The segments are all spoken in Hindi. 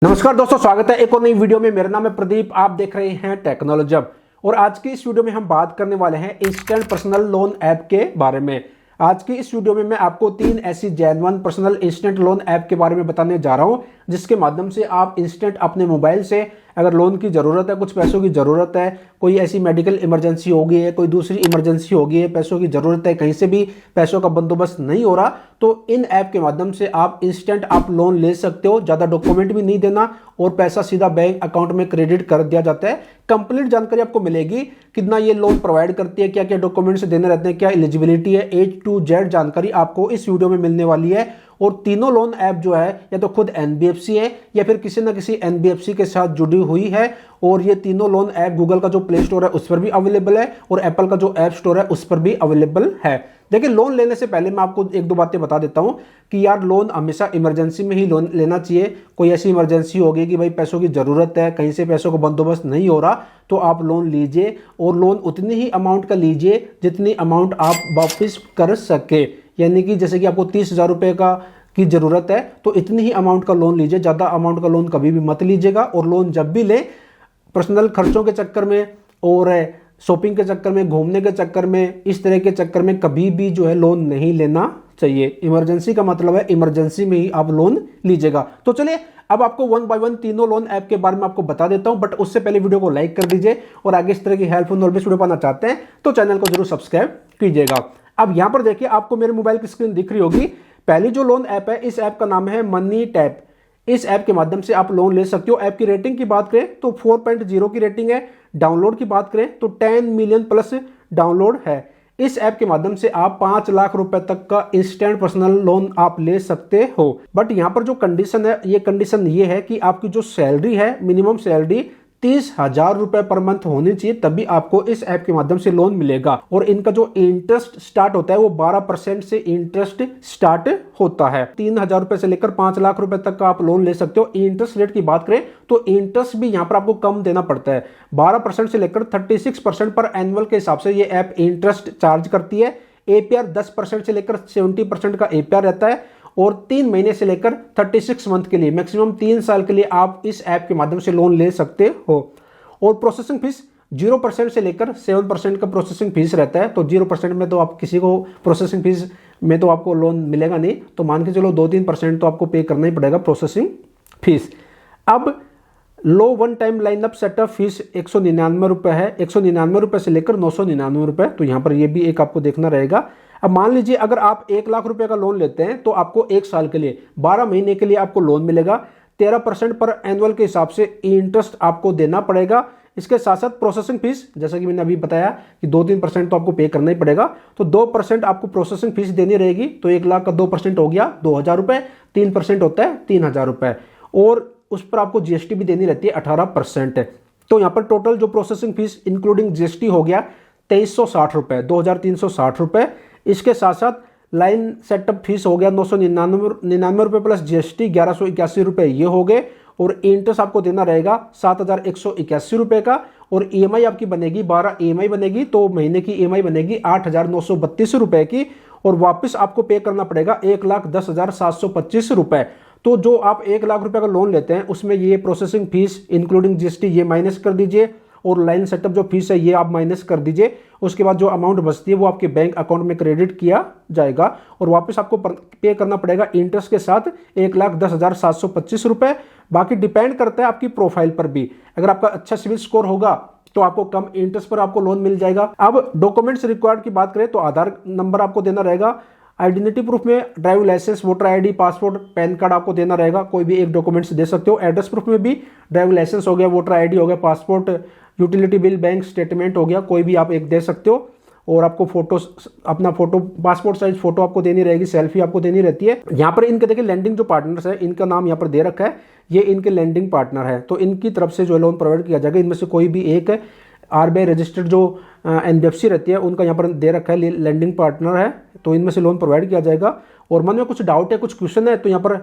नमस्कार दोस्तों, स्वागत है एक और नई वीडियो में। मेरा नाम है प्रदीप, आप देख रहे हैं टेक्नोलॉजी हब। और आज की इस वीडियो में हम बात करने वाले हैं इंस्टेंट पर्सनल लोन ऐप के बारे में। आज की इस वीडियो में मैं आपको 3 ऐसी genuine personal instant loan app के बारे में बताने जा रहा हूं, जिसके माध्यम से आप इंस्टेंट अपने मोबाइल से अगर लोन की ज़रूरत है, कुछ पैसों की ज़रूरत है, कोई ऐसी मेडिकल इमरजेंसी हो गई है, कोई दूसरी इमरजेंसी हो गई है, पैसों की ज़रूरत है, कहीं से भी पैसों का बंदोबस्त नहीं हो रहा, तो इन ऐप के माध्यम से आप इंस्टेंट आप लोन ले सकते हो। ज़्यादा डॉक्यूमेंट भी नहीं देना और पैसा सीधा बैंक अकाउंट में क्रेडिट कर दिया जाता है। कंप्लीट जानकारी आपको मिलेगी, कितना ये लोन प्रोवाइड करती है, क्या क्या डॉक्यूमेंट्स देने रहते हैं, क्या एलिजिबिलिटी है, A to Z जानकारी आपको इस वीडियो में मिलने वाली है। और तीनों लोन ऐप जो है या तो खुद NBFC है या फिर किसी ना किसी NBFC के साथ जुड़ी हुई है। और ये तीनों लोन ऐप गूगल का जो प्ले स्टोर है उस पर भी अवेलेबल है और एप्पल का जो ऐप स्टोर है उस पर भी अवेलेबल है। देखिए, लोन लेने से पहले मैं आपको एक दो बातें बता देता हूं कि यार लोन हमेशा इमरजेंसी में ही लोन लेना चाहिए। कोई ऐसी इमरजेंसी होगी कि भाई पैसों की ज़रूरत है, कहीं से पैसों का बंदोबस्त नहीं हो रहा, तो आप लोन लीजिए और लोन उतनी ही अमाउंट का लीजिए जितनी अमाउंट आप वापस कर सके। यानी कि जैसे कि आपको 30,000 रुपये की ज़रूरत है तो इतनी ही अमाउंट का लोन लीजिए, ज़्यादा अमाउंट का लोन कभी भी मत लीजिएगा। और लोन जब भी ले, पर्सनल खर्चों के चक्कर में और शॉपिंग के चक्कर में, घूमने के चक्कर में, इस तरह के चक्कर में कभी भी जो है लोन नहीं लेना चाहिए। इमरजेंसी का मतलब है इमरजेंसी में ही आप लोन लीजिएगा। तो चलिए अब आपको 1 बाय 1 तीनों लोन ऐप के बारे में आपको बता देता हूं, बट उससे पहले वीडियो को लाइक कर दीजिए और आगे इस तरह की हेल्पफुल नॉलेज वीडियो पाना चाहते हैं तो चैनल को जरूर सब्सक्राइब कीजिएगा। अब यहां पर देखिए, आपको मेरे मोबाइल की स्क्रीन दिख रही होगी। पहली जो लोन ऐप है, इस ऐप का नाम है मनी टैप। इस ऐप के माध्यम से आप लोन ले सकते हो। ऐप की रेटिंग की बात करें तो 4.0 की रेटिंग है। डाउनलोड की बात करें तो 10 मिलियन प्लस डाउनलोड है। इस ऐप के माध्यम से आप 5 लाख रुपए तक का इंस्टेंट पर्सनल लोन आप ले सकते हो। बट यहां पर जो कंडीशन है, ये कंडीशन ये है कि आपकी जो सैलरी है, मिनिमम सैलरी 30,000 रुपए पर मंथ होनी चाहिए, तभी आपको इस ऐप के माध्यम से लोन मिलेगा। और इनका जो इंटरेस्ट स्टार्ट होता है वो 12% से इंटरेस्ट स्टार्ट होता है। 3,000 रुपए से लेकर 5 लाख रुपए तक का आप लोन ले सकते हो। इंटरेस्ट रेट की बात करें तो इंटरेस्ट भी यहाँ पर आपको कम देना पड़ता है। 12% से लेकर 36% पर एनुअल के हिसाब से ये ऐप इंटरेस्ट चार्ज करती है। APR 10% से लेकर 70% का APR रहता है। और 3 महीने से लेकर 36 मंथ के लिए, मैक्सिमम 3 साल के लिए आप इस ऐप के माध्यम से लोन ले सकते हो। और प्रोसेसिंग फीस 0% से लेकर 7% का प्रोसेसिंग फीस रहता है। तो 0% में तो आप किसी को प्रोसेसिंग फीस में तो आपको लोन मिलेगा नहीं, तो मान के चलो 2-3% तो आपको पे करना ही पड़ेगा प्रोसेसिंग फीस। अब लो one time lineup setup fee 199 रुपये है। 199 रुपये से लेकर 999 रुपये, तो यहाँ पर ये भी एक आपको देखना रहेगा। अब मान लीजिए अगर आप 1 लाख रुपए का लोन लेते हैं तो आपको 1 साल के लिए 12 महीने के लिए आपको लोन मिलेगा। 13% पर एनुअल के हिसाब से इंटरेस्ट आपको देना पड़ेगा। इसके साथ साथ प्रोसेसिंग फीस, जैसा कि मैंने अभी बताया कि 2-3% तो आपको पे करना ही पड़ेगा, तो 2% आपको प्रोसेसिंग फीस देनी रहेगी। तो 1 लाख का 2% हो गया 2,000 रुपये, 3% होता है 3,000 रुपये। और उस पर आपको GST भी देनी रहती है 18%। तो यहाँ पर टोटल जो प्रोसेसिंग फीस इंक्लूडिंग GST हो गया 2,360 रुपये, 2,360 रुपये। इसके साथ साथ लाइन सेटअप फीस हो गया 999 रुपये प्लस GST 1,181 रुपये, ये हो गए। और इंटरेस्ट आपको देना रहेगा 7,181 रुपये का। और EMI आपकी बनेगी 12 EMI बनेगी, तो महीने की EMI बनेगी 8,932 रुपये की। और वापस आपको पे करना पड़ेगा 1,10,725 रुपये। तो जो आप 1 लाख रुपए का लोन लेते हैं उसमें ये प्रोसेसिंग फीस इंक्लूडिंग GST ये माइनस कर दीजिए और लाइन सेटअप जो फीस है ये आप माइनस कर दीजिए। उसके बाद जो अमाउंट बचती है वो आपके बैंक अकाउंट में क्रेडिट किया जाएगा और वापस आपको पे करना पड़ेगा इंटरेस्ट के साथ 1,10,725 रुपये। बाकी डिपेंड करता है आपकी प्रोफाइल पर भी। अगर आपका अच्छा सिविल स्कोर होगा तो आपको कम इंटरेस्ट पर आपको लोन मिल जाएगा। अब डॉक्यूमेंट्स रिक्वायर्ड की बात करें तो आधार नंबर आपको देना रहेगा। आइडेंटिटी प्रूफ में driving licence, voter ID, passport, PAN card आपको देना रहेगा। कोई भी एक डॉक्यूमेंट्स दे सकते हो। एड्रेस प्रूफ में भी ड्राइविंग लाइसेंस हो गया, वोटर ID हो गया, passport, utility bill, bank statement हो गया, कोई भी आप एक दे सकते हो। और आपको फोटो, अपना फोटो, पासपोर्ट साइज फोटो आपको देनी रहेगी, सेल्फी आपको देनी रहती है। यहाँ पर इनके देखिए लेंडिंग जो पार्टनर्स है, इनका नाम यहाँ पर दे रखा है, ये इनके लेंडिंग पार्टनर है। तो इनकी तरफ से जो लोन प्रोवाइड किया जाएगा, इनमें से कोई भी एक RBI रजिस्टर्ड जो NBFC रहती है उनका यहाँ पर दे रखा है लेंडिंग पार्टनर है, तो इनमें से लोन प्रोवाइड किया जाएगा। और मन में कुछ डाउट है, कुछ क्वेश्चन है, तो यहाँ पर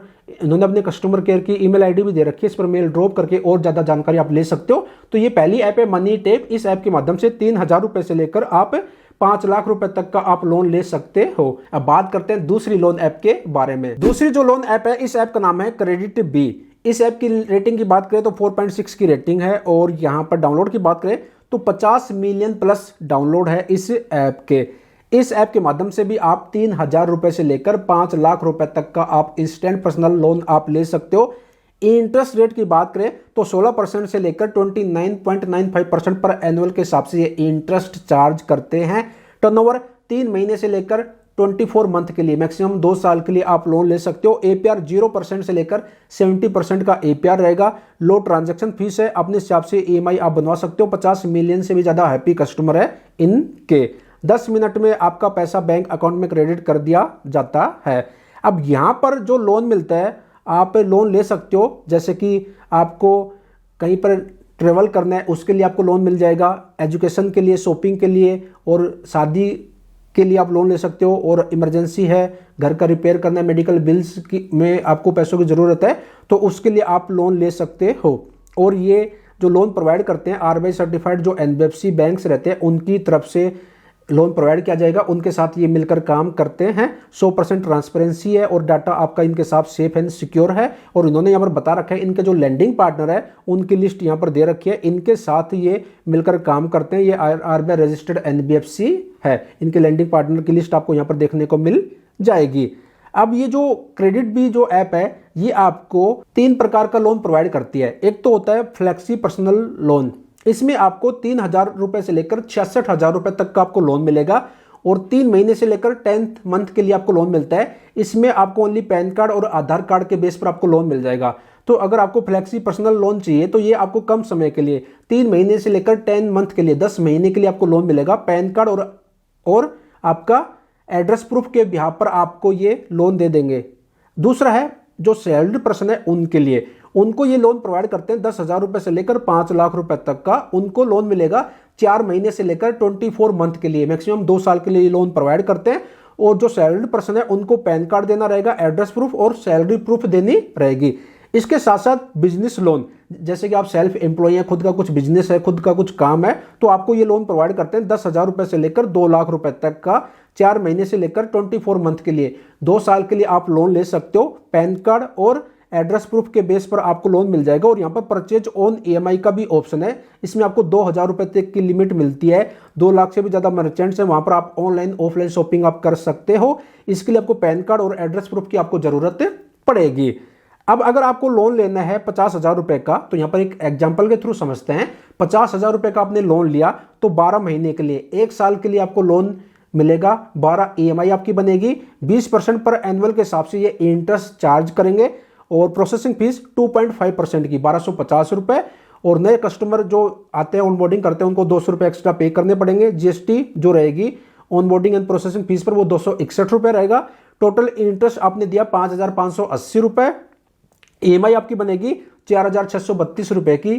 इन्होंने अपने कस्टमर केयर की ईमेल ID भी दे रखी है, इस पर मेल ड्रॉप करके और ज़्यादा जानकारी आप ले सकते हो। तो ये पहली ऐप है मनी टैप। इस ऐप के माध्यम से 3,000 रुपये से लेकर आप 5 लाख रुपए तक का आप लोन ले सकते हो। अब बात करते हैं दूसरी लोन ऐप के बारे में। दूसरी जो लोन ऐप है, इस ऐप का नाम है क्रेडिट बी। इस ऐप की रेटिंग की बात करें तो 4.6 की रेटिंग है और यहाँ पर डाउनलोड की बात करें तो 50 मिलियन प्लस डाउनलोड है इस ऐप के। इस ऐप के माध्यम से भी आप 3,000 रुपए से लेकर 5 लाख रुपए तक का आप इंस्टेंट पर्सनल लोन आप ले सकते हो। इंटरेस्ट रेट की बात करें तो 16% से लेकर 29.95% पर एनुअल के हिसाब से ये इंटरेस्ट चार्ज करते हैं। टर्नओवर 3 महीने से लेकर 24 मंथ के लिए मैक्सिमम 2 साल के लिए आप लोन ले सकते हो। एपीआर 0% से लेकर 70% का एपीआर रहेगा। लो ट्रांजैक्शन फीस है, अपने हिसाब से ईएमआई आप बनवा सकते हो। 50 मिलियन से भी ज़्यादा हैप्पी कस्टमर है इनके। 10 मिनट में आपका पैसा बैंक अकाउंट में क्रेडिट कर दिया जाता है। अब यहाँ पर जो लोन मिलता है आप लोन ले सकते हो, जैसे कि आपको कहीं पर ट्रेवल करना है उसके लिए आपको लोन मिल जाएगा, एजुकेशन के लिए, शॉपिंग के लिए और शादी के लिए आप लोन ले सकते हो, और इमरजेंसी है, घर का रिपेयर करना है, मेडिकल बिल्स की में आपको पैसों की ज़रूरत है तो उसके लिए आप लोन ले सकते हो। और ये जो लोन प्रोवाइड करते हैं आरबीआई सर्टिफाइड जो एनबीएफसी बैंक्स रहते हैं उनकी तरफ से लोन प्रोवाइड किया जाएगा, उनके साथ ये मिलकर काम करते हैं। 100% ट्रांसपेरेंसी है और डाटा आपका इनके साथ सेफ एंड सिक्योर है। और इन्होंने यहाँ पर बता रखा है इनके जो लेंडिंग पार्टनर है उनकी लिस्ट यहाँ पर दे रखी है, इनके साथ ये मिलकर काम करते हैं। ये आरबीआई रजिस्टर्ड एनबीएफसी है, इनके लेंडिंग पार्टनर की लिस्ट आपको यहाँ पर देखने को मिल जाएगी। अब ये जो क्रेडिट बी जो ऐप है ये आपको 3 प्रकार का लोन प्रोवाइड करती है। एक तो होता है फ्लेक्सी पर्सनल लोन, इसमें आपको 3,000 रुपए से लेकर 66,000 रुपए तक का आपको लोन मिलेगा और 3 महीने से लेकर 10th मंथ के लिए आपको लोन मिलता है। इसमें आपको ओनली पैन कार्ड और आधार कार्ड के बेस पर आपको लोन मिल जाएगा। तो अगर आपको फ्लेक्सी पर्सनल लोन चाहिए तो ये आपको कम समय के लिए 3 महीने से लेकर 10 मंथ के लिए 10 महीने के लिए आपको लोन मिलेगा। पैन कार्ड और आपका एड्रेस प्रूफ के बिहाफ पर आपको ये लोन दे देंगे। दूसरा है जो सैलरी पर्सन है उनके लिए, उनको ये लोन प्रोवाइड करते हैं 10,000 रुपए से लेकर 5 लाख रुपए तक का। उनको लोन मिलेगा 4 महीने से लेकर 24 मंथ के लिए, मैक्सिमम 2 साल के लिए लोन प्रोवाइड करते हैं। और जो सैलरी पर्सन है उनको पैन कार्ड देना रहेगा, एड्रेस प्रूफ और सैलरी प्रूफ देनी रहेगी। इसके साथ साथ बिजनेस लोन, जैसे कि आप सेल्फ एम्प्लॉय हैं, खुद का कुछ बिजनेस है, खुद का कुछ काम है, तो आपको ये लोन प्रोवाइड करते हैं 10,000 रुपए से लेकर 2 लाख रुपए तक का, 4 महीने से लेकर 24 मंथ के लिए, 2 साल के लिए आप लोन ले सकते हो। पैन कार्ड और एड्रेस प्रूफ के बेस पर आपको लोन मिल जाएगा। और यहाँ पर परचेज ऑन ईएमआई का भी ऑप्शन है, इसमें आपको 2,000 रुपए तक की लिमिट मिलती है। 2 लाख से भी ज्यादा मर्चेंट्स हैं, वहां पर आप ऑनलाइन ऑफलाइन शॉपिंग आप कर सकते हो। इसके लिए आपको पैन कार्ड और एड्रेस प्रूफ की आपको जरूरत पड़ेगी। अब अगर आपको लोन लेना है 50,000 रुपए का, तो यहाँ पर एक एग्जाम्पल के थ्रू समझते हैं। 50,000 रुपए का आपने लोन लिया तो 12 महीने के लिए, 1 साल के लिए आपको लोन मिलेगा। 12 ईएमआई आपकी बनेगी। 20% पर एनुअल के हिसाब से ये इंटरेस्ट चार्ज करेंगे और प्रोसेसिंग फीस 2.5% की 1250 रुपए। और नए कस्टमर जो आते हैं ऑनबोर्डिंग करते हैं उनको 200 रुपए एक्स्ट्रा पे करने पड़ेंगे। जीएसटी जो रहेगी ऑनबोर्डिंग एंड प्रोसेसिंग फीस पर वो 261 रुपए रहेगा। टोटल इंटरेस्ट आपने दिया 5,580 रुपए। ईएमआई आपकी बनेगी 4,632 रुपए की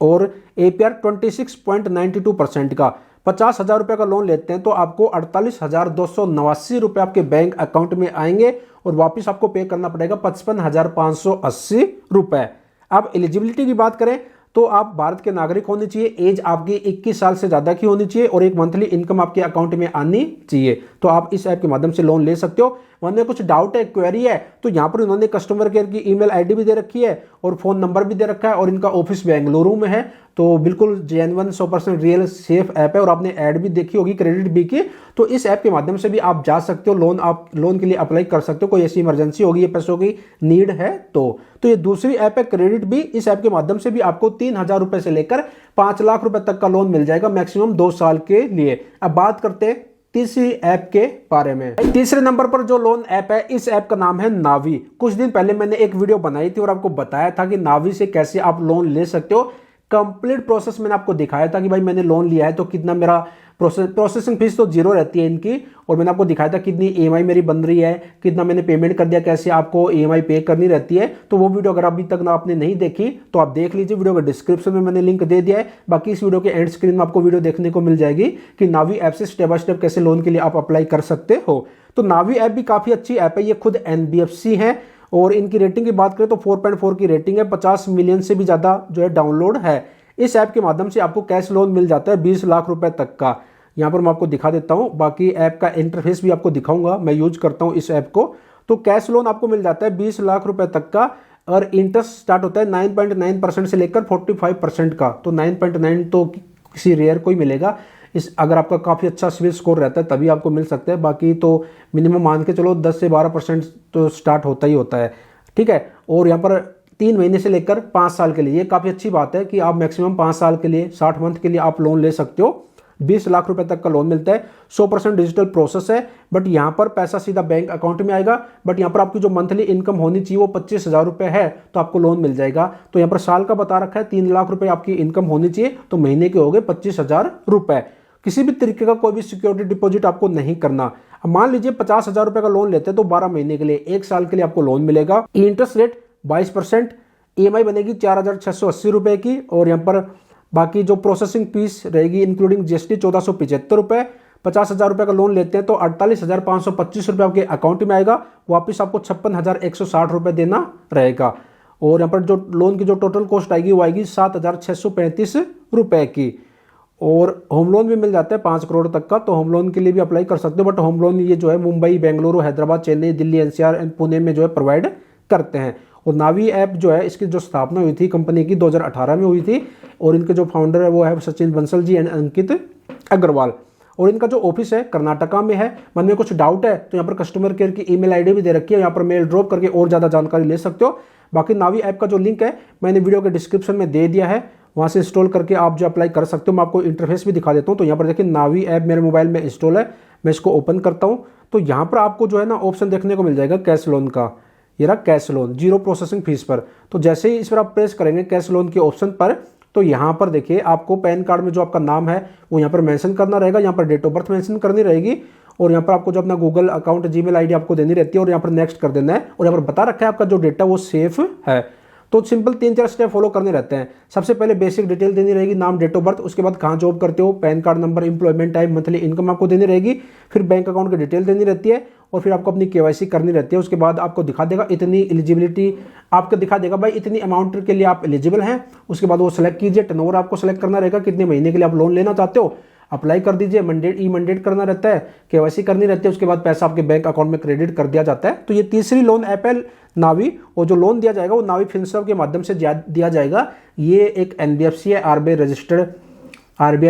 और एपीआर 26.92% का। 50,000 रुपए का लोन लेते हैं तो आपको 48,289 रुपए आपके बैंक अकाउंट में आएंगे और वापस आपको पे करना पड़ेगा 55,580 रुपए। अब एलिजिबिलिटी की बात करें तो आप भारत के नागरिक होने चाहिए, एज आपकी 21 साल से ज्यादा की होनी चाहिए और एक मंथली इनकम आपके अकाउंट में आनी चाहिए। तो आप इस ऐप के माध्यम से लोन ले सकते हो। मन में कुछ डाउट है, क्वेरी है, तो यहाँ पर इन्होंने कस्टमर केयर की ईमेल आईडी भी दे रखी है और फोन नंबर भी दे रखा है और इनका ऑफिस बेंगलुरु में है। तो बिल्कुल जेन्युइन 100% रियल सेफ ऐप है और आपने ऐड भी देखी होगी क्रेडिट बी की। तो इस ऐप के माध्यम से भी आप जा सकते हो, आप लोन के लिए अप्लाई कर सकते हो। कोई ऐसी इमरजेंसी होगी, ये पैसों की नीड है तो ये दूसरी ऐप है क्रेडिट बी। इस ऐप के माध्यम से भी आपको 3,000 रुपए से लेकर 5 लाख रुपए तक का लोन मिल जाएगा, मैक्सिमम 2 साल के लिए। अब बात करते हैं तीसरी ऐप के बारे में। तीसरे नंबर पर जो लोन ऐप है, इस ऐप का नाम है नावी। कुछ दिन पहले मैंने एक वीडियो बनाई थी और आपको बताया था कि नावी से कैसे आप लोन ले सकते हो। कंप्लीट प्रोसेस मैंने आपको दिखाया था कि भाई मैंने लोन लिया है तो कितना मेरा प्रोसेसिंग फीस तो 0 रहती है इनकी, और मैंने आपको दिखाया था कितनी ईएमआई मेरी बन रही है, कितना मैंने पेमेंट कर दिया, कैसे आपको ईएमआई पे करनी रहती है। तो वो वीडियो अगर अभी तक ना आपने नहीं देखी तो आप देख लीजिए, वीडियो के डिस्क्रिप्शन में मैंने लिंक दे दिया है। बाकी इस वीडियो के एंड स्क्रीन में आपको वीडियो देखने को मिल जाएगी कि नावी ऐप से स्टेप बाय स्टेप कैसे लोन के लिए आप अप्लाई कर सकते हो। तो नावी ऐप भी काफी अच्छी ऐप है, ये खुद एनबीएफसी है और इनकी रेटिंग की बात करें तो 4.4 की रेटिंग है। 50 मिलियन से भी ज्यादा जो है डाउनलोड है। इस ऐप के माध्यम से आपको कैश लोन मिल जाता है 20 लाख रुपए तक का। यहाँ पर मैं आपको दिखा देता हूँ, बाकी ऐप का इंटरफेस भी आपको दिखाऊंगा, मैं यूज करता हूँ इस ऐप को। तो कैश लोन आपको मिल जाता है 20 लाख रुपए तक का। और इंटरेस्ट स्टार्ट होता है 9.9% से लेकर 45% का। तो 9.9 तो किसी रेयर को ही मिलेगा, इस अगर आपका काफ़ी अच्छा सिविल स्कोर रहता है तभी आपको मिल सकता है, बाकी तो मिनिमम मान के चलो 10 से 12% तो स्टार्ट होता ही होता है, ठीक है। और यहाँ पर 3 महीने से लेकर 5 साल के लिए, ये काफ़ी अच्छी बात है कि आप मैक्सिमम 5 साल के लिए 60 मंथ के लिए आप लोन ले सकते हो। 20 लाख रुपए तक का लोन मिलता है। 100% डिजिटल प्रोसेस है, बट यहाँ पर पैसा सीधा बैंक अकाउंट में आएगा। बट यहाँ पर आपकी जो मंथली इनकम होनी चाहिए वो 25,000 रुपये है, तो आपको लोन मिल जाएगा। तो यहाँ पर साल का बता रखा है 3 लाख रुपए आपकी इनकम होनी चाहिए, तो महीने के हो गए 25,000 रुपये। किसी भी तरीके का कोई भी सिक्योरिटी डिपॉजिट आपको नहीं करना। अब मान लीजिए 50,000 रुपये का लोन लेते हैं तो 12 महीने के लिए 1 साल के लिए आपको लोन मिलेगा। इंटरेस्ट रेट 22%, EMI बनेगी 4,680 रुपये की, और यहाँ पर बाकी जो प्रोसेसिंग फीस रहेगी इंक्लूडिंग GST 1,475 रुपये। 50,000 रुपये का लोन लेते हैं तो 48,525 रुपये आपके अकाउंट में आएगा। वापस आपको 56,160 रुपये देना रहेगा। और यहाँ पर जो लोन की जो टोटल कॉस्ट आएगी वो आएगी 7,635 रुपये की। और होम लोन भी मिल जाता है 5 करोड़ तक का, तो होम लोन के लिए भी अप्लाई कर सकते हो। बट होम लोन ये जो है मुंबई, बेंगलुरु, हैदराबाद, चेन्नई, दिल्ली, NCR एंड पुणे में जो है प्रोवाइड करते हैं। और नावी ऐप जो है इसकी जो स्थापना हुई थी कंपनी की 2018 में हुई थी, और इनके जो फाउंडर है वो है सचिन बंसल जी एंड अंकित अग्रवाल। और इनका जो ऑफिस है कर्नाटका में है। मन में कुछ डाउट है तो यहाँ पर कस्टमर केयर की ईमेल आईडी भी दे रखी है, यहाँ पर मेल ड्रॉप करके और ज़्यादा जानकारी ले सकते हो। बाकी नावी ऐप का जो लिंक है मैंने वीडियो के डिस्क्रिप्शन में दे दिया है, वहाँ से इंस्टॉल करके आप जो अप्लाई कर सकते हो। मैं आपको इंटरफेस भी दिखा देता हूँ। तो यहाँ पर देखिए नावी ऐप मेरे मोबाइल में इंस्टॉल है, मैं इसको ओपन करता हूँ। तो यहाँ पर आपको जो है ना ऑप्शन देखने को मिल जाएगा कैश लोन का। ये रहा कैश लोन, 0 प्रोसेसिंग फीस पर। तो जैसे ही इस पर आप प्रेस करेंगे कैश लोन के ऑप्शन पर, तो यहाँ पर देखिए आपको पैन कार्ड में जो आपका नाम है वो यहाँ पर मेंशन करना रहेगा, यहाँ पर डेट ऑफ बर्थ मेंशन करनी रहेगी, और यहाँ पर आपको जो अपना गूगल अकाउंट जीमेल आईडी आपको देनी रहती है, और यहाँ पर नेक्स्ट कर देना है। और यहाँ पर बता रखा है आपका जो डेटा वो सेफ है। तो सिंपल 3-4 स्टेप फॉलो करने रहते हैं। सबसे पहले बेसिक डिटेल देनी रहेगी, नाम, डेट ऑफ बर्थ, उसके बाद कहाँ जॉब करते हो, pan card number, employment type, monthly income आपको देनी रहेगी, फिर बैंक अकाउंट की डिटेल देनी रहती है, और फिर आपको अपनी KYC करनी रहती है। उसके बाद आपको दिखा देगा इतनी एलिजिबिलिटी, आपको दिखा देगा भाई इतनी अमाउंट के लिए आप एलिजिबल हैं। उसके बाद वो सेलेक्ट कीजिए, टर्नओवर आपको सेलेक्ट करना रहेगा, कितने महीने के लिए आप लोन लेना चाहते हो, अप्लाई कर दीजिए। मंडेट करना रहता है, KYC करनी रहती है, उसके बाद पैसा आपके बैंक अकाउंट में क्रेडिट कर दिया जाता है। तो ये तीसरी लोन ऐप है नावी, और जो लोन दिया जाएगा वो नावी फिनसर्व के माध्यम से दिया जाएगा। ये एक NBFC है, RBI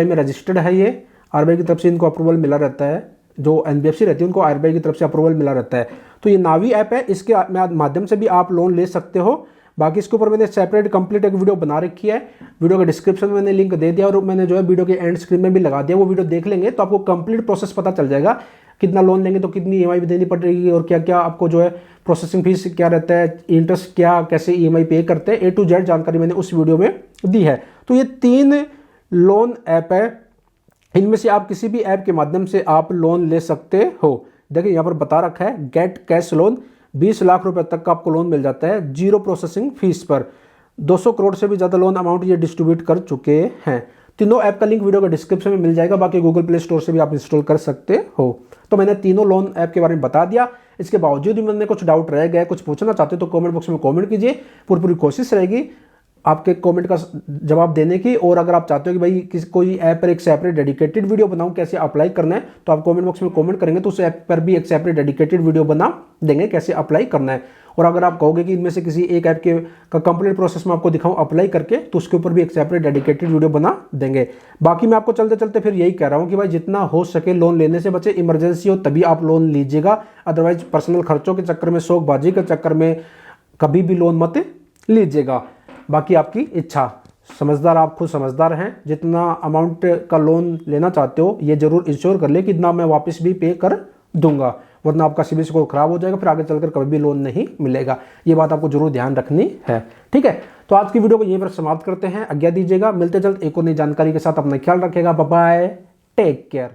में रजिस्टर्ड है। ये RBI की तरफ से इनको अप्रूवल मिला रहता है, जो NBFC रहती है उनको RBI की तरफ से अप्रूवल मिला रहता है। तो ये नावी ऐप है, इसके माध्यम से भी आप लोन ले सकते हो। बाकी इसके ऊपर मैंने सेपरेट कंप्लीट एक वीडियो बना रखी है, वीडियो के डिस्क्रिप्शन में मैंने लिंक दे दिया, और मैंने जो है वीडियो के एंड स्क्रीन में भी लगा दिया। वो वीडियो देख लेंगे तो आपको कंप्लीट प्रोसेस पता चल जाएगा, कितना लोन लेंगे तो कितनी EMI भी देनी पड़ेगी, और क्या क्या आपको जो है प्रोसेसिंग फीस क्या रहता है, इंटरेस्ट क्या, कैसे EMI पे करते हैं, A to Z जानकारी मैंने उस वीडियो में दी है। तो ये 3 लोन ऐप है, इनमें से आप किसी भी ऐप के माध्यम से आप लोन ले सकते हो। देखिए यहाँ पर बता रखा है गेट कैश लोन, 20 लाख रुपए तक का आपको लोन मिल जाता है 0 प्रोसेसिंग फीस पर। 200 करोड़ से भी ज़्यादा लोन अमाउंट ये डिस्ट्रीब्यूट कर चुके हैं। तीनों ऐप का लिंक वीडियो के डिस्क्रिप्शन में मिल जाएगा, बाकी गूगल प्ले स्टोर से भी आप इंस्टॉल कर सकते हो। तो मैंने तीनों लोन ऐप के बारे में बता दिया। इसके बावजूद भी मैंने कुछ डाउट रह गए, कुछ पूछना चाहते हो तो कमेंट बॉक्स में कमेंट कीजिए, पूरी कोशिश रहेगी आपके कमेंट का जवाब देने की। और अगर आप चाहते हो कि भाई कोई ऐप पर एक सेपरेट डेडिकेटेड वीडियो बनाऊं कैसे अप्लाई करना है, तो आप कमेंट बॉक्स में कमेंट करेंगे तो उस ऐप पर भी एक सेपरेट डेडिकेटेड वीडियो बना देंगे कैसे अप्लाई करना है। और अगर आप कहोगे कि इनमें से किसी एक ऐप का कंप्लीट प्रोसेस में आपको दिखाऊं अप्लाई करके, तो उसके ऊपर भी एक सेपरेट डेडिकेटेड वीडियो बना देंगे। बाकी मैं आपको चलते चलते फिर यही कह रहा हूं कि भाई जितना हो सके लोन लेने से बचे। इमरजेंसी हो तभी आप लोन लीजिएगा, अदरवाइज पर्सनल खर्चों के चक्कर में, शौकबाजी के चक्कर में कभी भी लोन मत लीजिएगा। बाकी आपकी इच्छा, समझदार आप खुद समझदार हैं। जितना अमाउंट का लोन लेना चाहते हो ये जरूर इंश्योर कर ले कि इतना मैं वापस भी पे कर दूंगा, वरना आपका सिबिल स्कोर खराब हो जाएगा, फिर आगे चलकर कभी भी लोन नहीं मिलेगा। ये बात आपको जरूर ध्यान रखनी है, ठीक है। तो आज की वीडियो को यहीं पर समाप्त करते हैं, आज्ञा दीजिएगा। मिलते जल्द एक और नई जानकारी के साथ, अपना ख्याल रखेगा। Bye bye, take care.